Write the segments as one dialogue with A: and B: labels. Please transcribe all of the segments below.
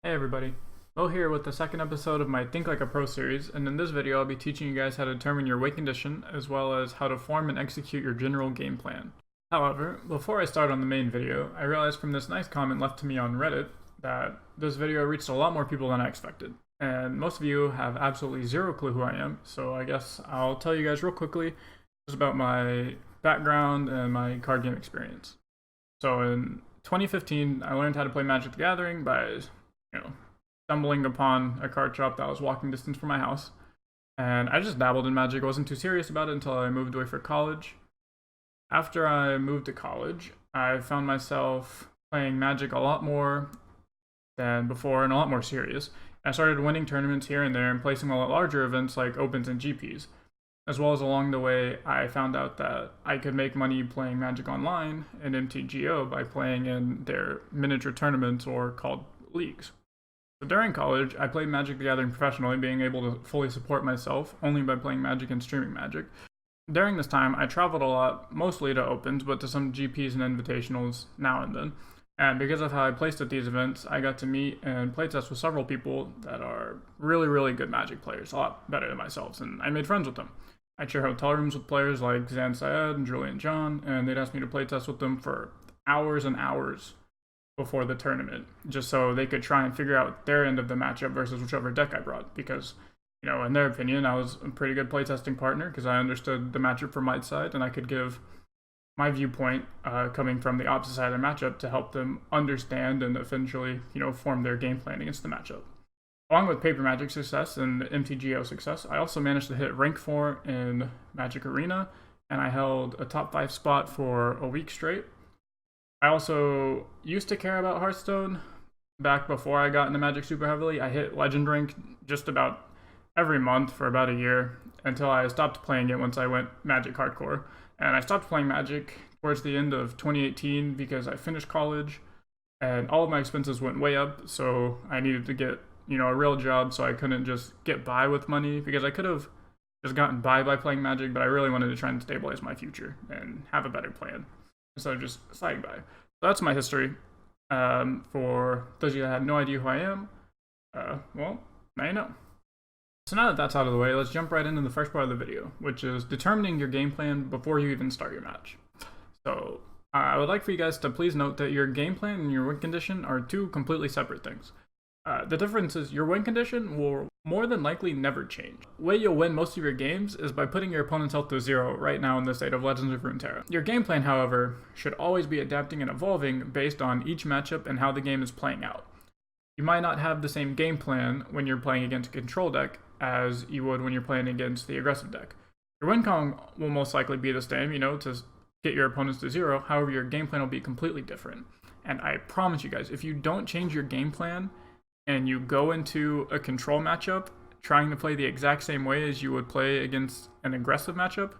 A: Hey everybody, Mo here with the second episode of my Think Like a Pro series, and in this video I'll be teaching you guys how to determine your win condition, as well as how to form and execute your general game plan. However, before I start on the main video, I realized from this nice comment left to me on Reddit that this video reached a lot more people than I expected. And most of you have absolutely zero clue who I am, so I guess I'll tell you guys real quickly just about my background and my card game experience. So in 2015, I learned how to play Magic the Gathering by stumbling upon a card shop that was walking distance from my house. And I just dabbled in Magic, wasn't too serious about it until I moved away for college. After I moved to college, I found myself playing Magic a lot more than before and a lot more serious. I started winning tournaments here and there and placing a lot larger events like Opens and GPs. As well as along the way, I found out that I could make money playing Magic Online and MTGO by playing in their miniature tournaments or called leagues. So during college, I played Magic the Gathering professionally, being able to fully support myself only by playing Magic and streaming Magic. During this time, I traveled a lot, mostly to Opens, but to some GPs and Invitationals now and then. And because of how I placed at these events, I got to meet and playtest with several people that are really, really good Magic players, a lot better than myself, and I made friends with them. I'd share hotel rooms with players like Zan Syed and Julian John, and they'd ask me to playtest with them for hours and hours before the tournament, just so they could try and figure out their end of the matchup versus whichever deck I brought, because, in their opinion, I was a pretty good playtesting partner because I understood the matchup from my side, and I could give my viewpoint coming from the opposite side of the matchup to help them understand and eventually, form their game plan against the matchup. Along with Paper Magic success and MTGO success, I also managed to hit rank 4 in Magic Arena, and I held a top 5 spot for a week straight. I also used to care about Hearthstone back before I got into Magic super heavily. I hit Legend rank just about every month for about a year until I stopped playing it once I went Magic Hardcore. And I stopped playing Magic towards the end of 2018 because I finished college and all of my expenses went way up, so I needed to get, a real job, so I couldn't just get by with money, because I could have just gotten by playing Magic, but I really wanted to try and stabilize my future and have a better plan instead of just sliding by. So that's my history. For those of you that have no idea who I am, well, now you know. So now that that's out of the way, let's jump right into the first part of the video, which is determining your game plan before you even start your match. So I would like for you guys to please note that your game plan and your win condition are two completely separate things. The difference is your win condition will more than likely never change. The way you'll win most of your games is by putting your opponent's health to 0 right now in the state of Legends of Runeterra. Your game plan, however, should always be adapting and evolving based on each matchup and how the game is playing out. You might not have the same game plan when you're playing against a control deck as you would when you're playing against the aggressive deck. Your win con will most likely be the same, to get your opponents to 0, however your game plan will be completely different. And I promise you guys, if you don't change your game plan, and you go into a control matchup trying to play the exact same way as you would play against an aggressive matchup,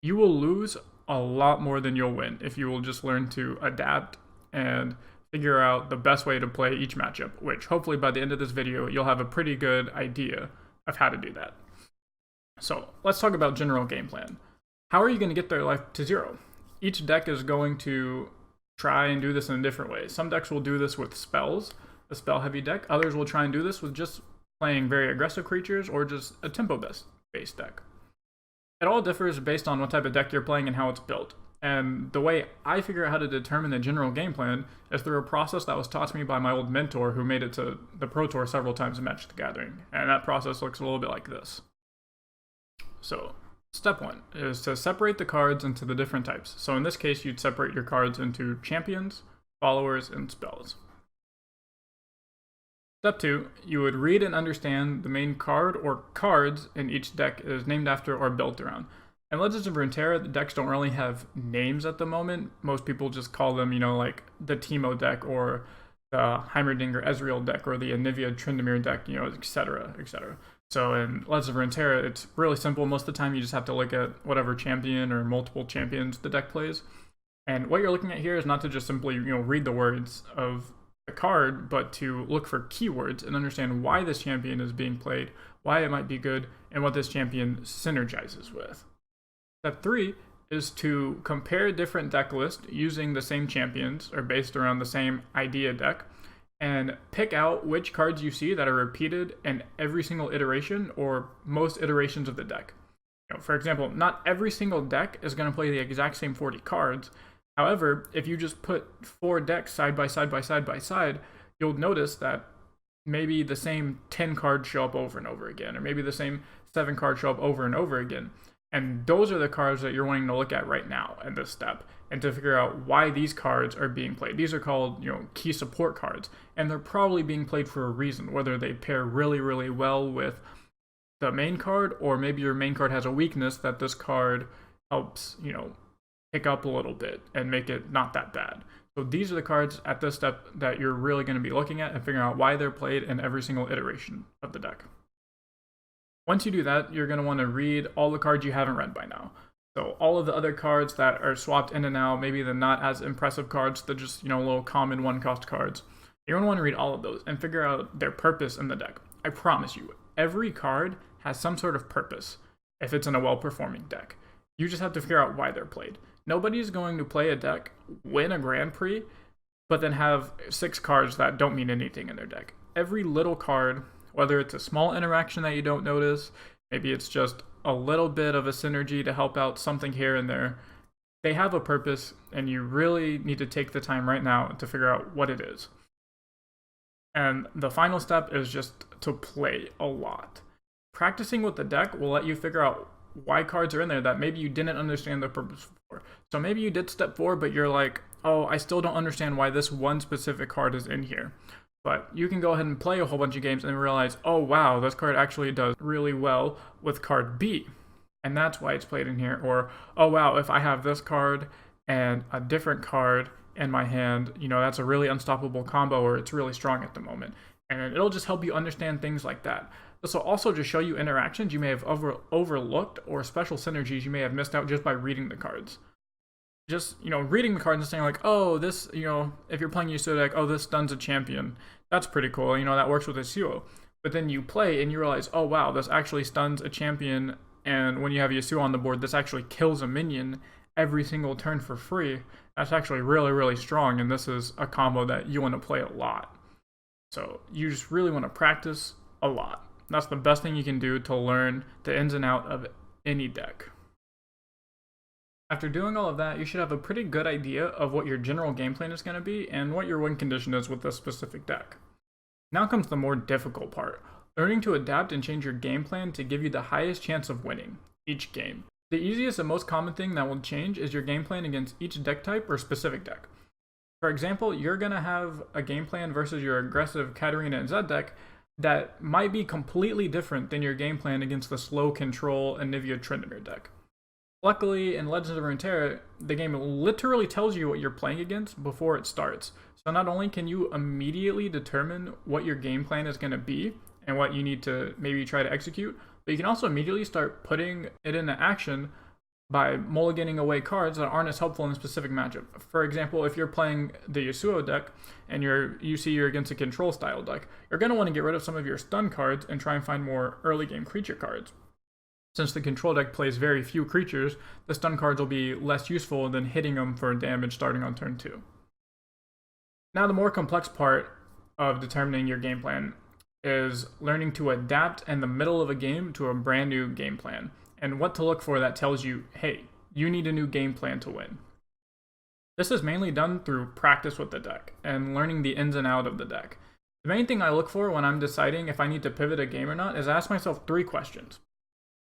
A: you will lose a lot more than you'll win if you will just learn to adapt and figure out the best way to play each matchup, which hopefully by the end of this video, you'll have a pretty good idea of how to do that. So let's talk about general game plan. How are you going to get their life to 0? Each deck is going to try and do this in a different way. Some decks will do this with spells, a spell heavy deck. Others will try and do this with just playing very aggressive creatures or just a tempo based deck. It all differs based on what type of deck you're playing and how it's built. And the way I figure out how to determine the general game plan is through a process that was taught to me by my old mentor who made it to the Pro Tour several times in Magic the Gathering. And that process looks a little bit like this. So step 1 is to separate the cards into the different types. So in this case, you'd separate your cards into champions, followers, and spells. Step 2, you would read and understand the main card or cards in each deck is named after or built around. In Legends of Runeterra, the decks don't really have names at the moment. Most people just call them, like the Teemo deck or the Heimerdinger Ezreal deck or the Anivia Tryndamere deck, etc., etc. So in Legends of Runeterra, it's really simple. Most of the time, you just have to look at whatever champion or multiple champions the deck plays. And what you're looking at here is not to just simply, read the words of the card, but to look for keywords and understand why this champion is being played, why it might be good, and what this champion synergizes with. Step 3 is to compare different deck lists using the same champions or based around the same idea deck and pick out which cards you see that are repeated in every single iteration or most iterations of the deck. For example, not every single deck is going to play the exact same 40 cards. However, if you just put 4 decks side by side, you'll notice that maybe the same 10 cards show up over and over again, or maybe the same 7 cards show up over and over again. And those are the cards that you're wanting to look at right now in this step, and to figure out why these cards are being played. These are called, key support cards, and they're probably being played for a reason, whether they pair really, really well with the main card, or maybe your main card has a weakness that this card helps, pick up a little bit and make it not that bad. So these are the cards at this step that you're really going to be looking at and figuring out why they're played in every single iteration of the deck. Once you do that, you're going to want to read all the cards you haven't read by now. So all of the other cards that are swapped in and out, maybe the not as impressive cards, the just, little common one-cost cards. You're going to want to read all of those and figure out their purpose in the deck. I promise you, every card has some sort of purpose if it's in a well-performing deck. You just have to figure out why they're played. Nobody's going to play a deck, win a Grand Prix, but then have 6 cards that don't mean anything in their deck. Every little card, whether it's a small interaction that you don't notice, maybe it's just a little bit of a synergy to help out something here and there, they have a purpose, and you really need to take the time right now to figure out what it is. And the final step is just to play a lot. Practicing with the deck will let you figure out why cards are in there that maybe you didn't understand the purpose for. So maybe you did step 4, but you're like, oh, I still don't understand why this one specific card is in here. But you can go ahead and play a whole bunch of games and realize, oh wow, this card actually does really well with card B, and that's why it's played in here. Or, oh wow, if I have this card and a different card in my hand, that's a really unstoppable combo, or it's really strong at the moment. And it'll just help you understand things like that. This will also just show you interactions you may have overlooked, or special synergies you may have missed out just by reading the cards. Just, reading the cards and saying like, oh, this, if you're playing Yasuo deck, oh, this stuns a champion. That's pretty cool, that works with Yasuo. But then you play and you realize, oh wow, this actually stuns a champion, and when you have Yasuo on the board, this actually kills a minion every single turn for free. That's actually really, really strong, and this is a combo that you want to play a lot. So you just really want to practice a lot. That's the best thing you can do to learn the ins and out of any deck. After doing all of that, you should have a pretty good idea of what your general game plan is going to be and what your win condition is with this specific deck. Now comes the more difficult part, learning to adapt and change your game plan to give you the highest chance of winning each game. The easiest and most common thing that will change is your game plan against each deck type or specific deck. For example, you're going to have a game plan versus your aggressive Katarina and Zed deck that might be completely different than your game plan against the slow control Anivia Tryndamere deck. Luckily, in Legends of Runeterra, the game literally tells you what you're playing against before it starts. So not only can you immediately determine what your game plan is going to be and what you need to maybe try to execute, but you can also immediately start putting it into action by mulliganing away cards that aren't as helpful in a specific matchup. For example, if you're playing the Yasuo deck and you see you're against a control style deck, you're going to want to get rid of some of your stun cards and try and find more early game creature cards. Since the control deck plays very few creatures, the stun cards will be less useful than hitting them for damage starting on turn 2. Now the more complex part of determining your game plan is learning to adapt in the middle of a game to a brand new game plan, and what to look for that tells you, hey, you need a new game plan to win. This is mainly done through practice with the deck and learning the ins and outs of the deck. The main thing I look for when I'm deciding if I need to pivot a game or not is ask myself 3 questions.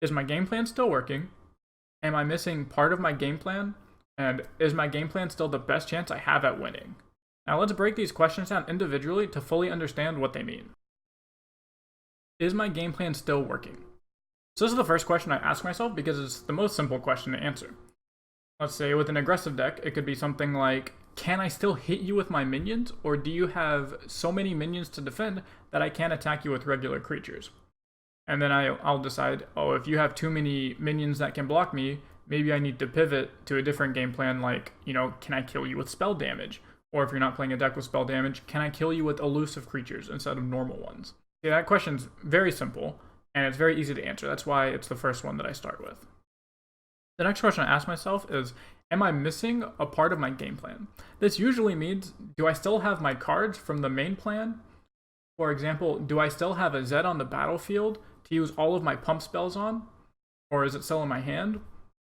A: Is my game plan still working? Am I missing part of my game plan? And is my game plan still the best chance I have at winning? Now let's break these questions down individually to fully understand what they mean. Is my game plan still working? So this is the first question I ask myself because it's the most simple question to answer. Let's say with an aggressive deck, it could be something like, can I still hit you with my minions? Or do you have so many minions to defend that I can't attack you with regular creatures? And then I'll decide, oh, if you have too many minions that can block me, maybe I need to pivot to a different game plan like, can I kill you with spell damage? Or if you're not playing a deck with spell damage, can I kill you with elusive creatures instead of normal ones? See, that question's very simple, and it's very easy to answer. That's why it's the first one that I start with. The next question I ask myself is, am I missing a part of my game plan? This usually means, do I still have my cards from the main plan? For example, do I still have a Zed on the battlefield to use all of my pump spells on? Or is it still in my hand?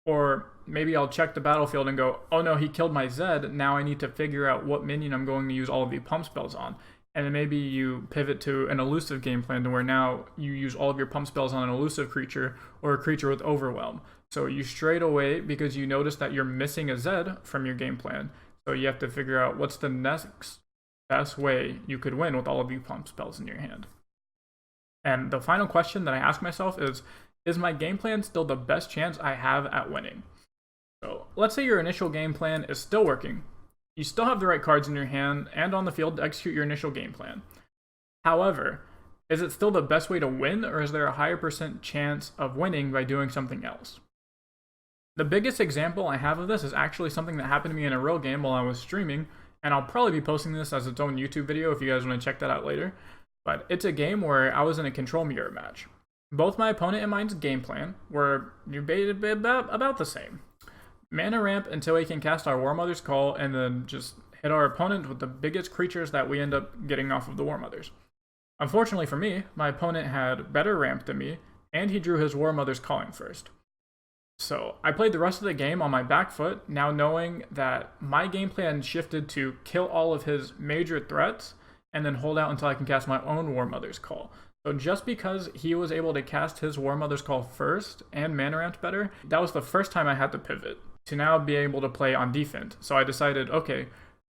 A: Or maybe I'll check the battlefield and go, oh no, he killed my Zed, now I need to figure out what minion I'm going to use all of the pump spells on. And then maybe you pivot to an elusive game plan to where now you use all of your pump spells on an elusive creature or a creature with overwhelm. So you straight away, because you notice that you're missing a Zed from your game plan, so you have to figure out what's the next best way you could win with all of your pump spells in your hand. And the final question that I ask myself is my game plan still the best chance I have at winning? So let's say your initial game plan is still working. You still have the right cards in your hand and on the field to execute your initial game plan. However, is it still the best way to win, or is there a higher % chance of winning by doing something else? The biggest example I have of this is actually something that happened to me in a real game while I was streaming, and I'll probably be posting this as its own YouTube video if you guys want to check that out later. But it's a game where I was in a control mirror match. Both my opponent and mine's game plan were about the same. Mana ramp until we can cast our War Mother's Call, and then just hit our opponent with the biggest creatures that we end up getting off of the War Mothers. Unfortunately for me, my opponent had better ramp than me, and he drew his War Mother's Calling first. So I played the rest of the game on my back foot, now knowing that my game plan shifted to kill all of his major threats, and then hold out until I can cast my own War Mother's Call. So just because he was able to cast his War Mother's Call first and mana ramped better, that was the first time I had to pivot to now be able to play on defense. So I decided, okay,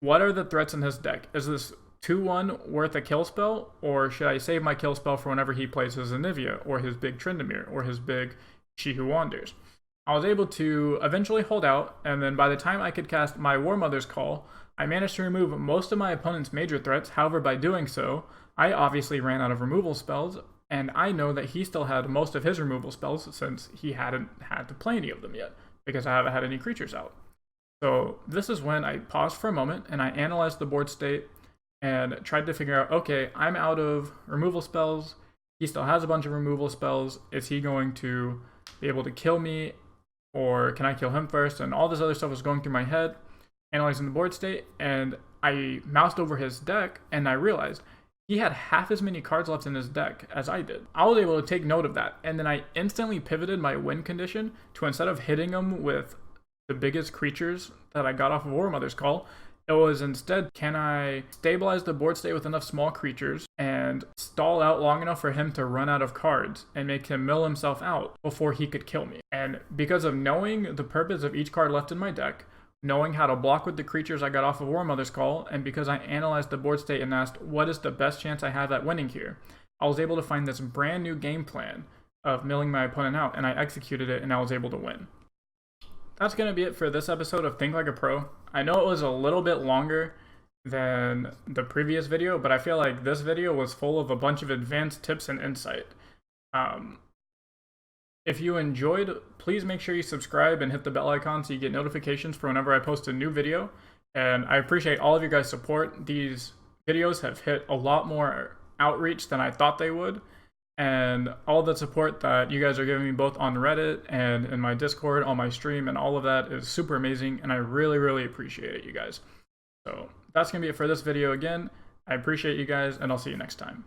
A: what are the threats in his deck? Is this 2-1 worth a kill spell, or should I save my kill spell for whenever he plays his Anivia, or his big Tryndamere, or his big She Who Wanders? I was able to eventually hold out, and then by the time I could cast my War Mother's Call, I managed to remove most of my opponent's major threats. However, by doing so, I obviously ran out of removal spells, and I know that he still had most of his removal spells since he hadn't had to play any of them yet, because I haven't had any creatures out. So this is when I paused for a moment and I analyzed the board state and tried to figure out, okay, I'm out of removal spells. He still has a bunch of removal spells. Is he going to be able to kill me, or can I kill him first? And all this other stuff was going through my head, analyzing the board state, and I moused over his deck and I realized he had half as many cards left in his deck as I did. I was able to take note of that, and then I instantly pivoted my win condition to, instead of hitting him with the biggest creatures that I got off of War Mother's Call, it was instead, can I stabilize the board state with enough small creatures and stall out long enough for him to run out of cards and make him mill himself out before he could kill me? And because of knowing the purpose of each card left in my deck, knowing how to block with the creatures I got off of War Mother's Call, and because I analyzed the board state and asked, what is the best chance I have at winning here? I was able to find this brand new game plan of milling my opponent out, and I executed it, and I was able to win. That's going to be it for this episode of Think Like a Pro. I know it was a little bit longer than the previous video, but I feel like this video was full of a bunch of advanced tips and insight. If you enjoyed, please make sure you subscribe and hit the bell icon so you get notifications for whenever I post a new video. And I appreciate all of your guys' support. These videos have hit a lot more outreach than I thought they would. And all the support that you guys are giving me both on Reddit and in my Discord, on my stream, and all of that is super amazing. And I really, really appreciate it, you guys. So that's going to be it for this video again. I appreciate you guys, and I'll see you next time.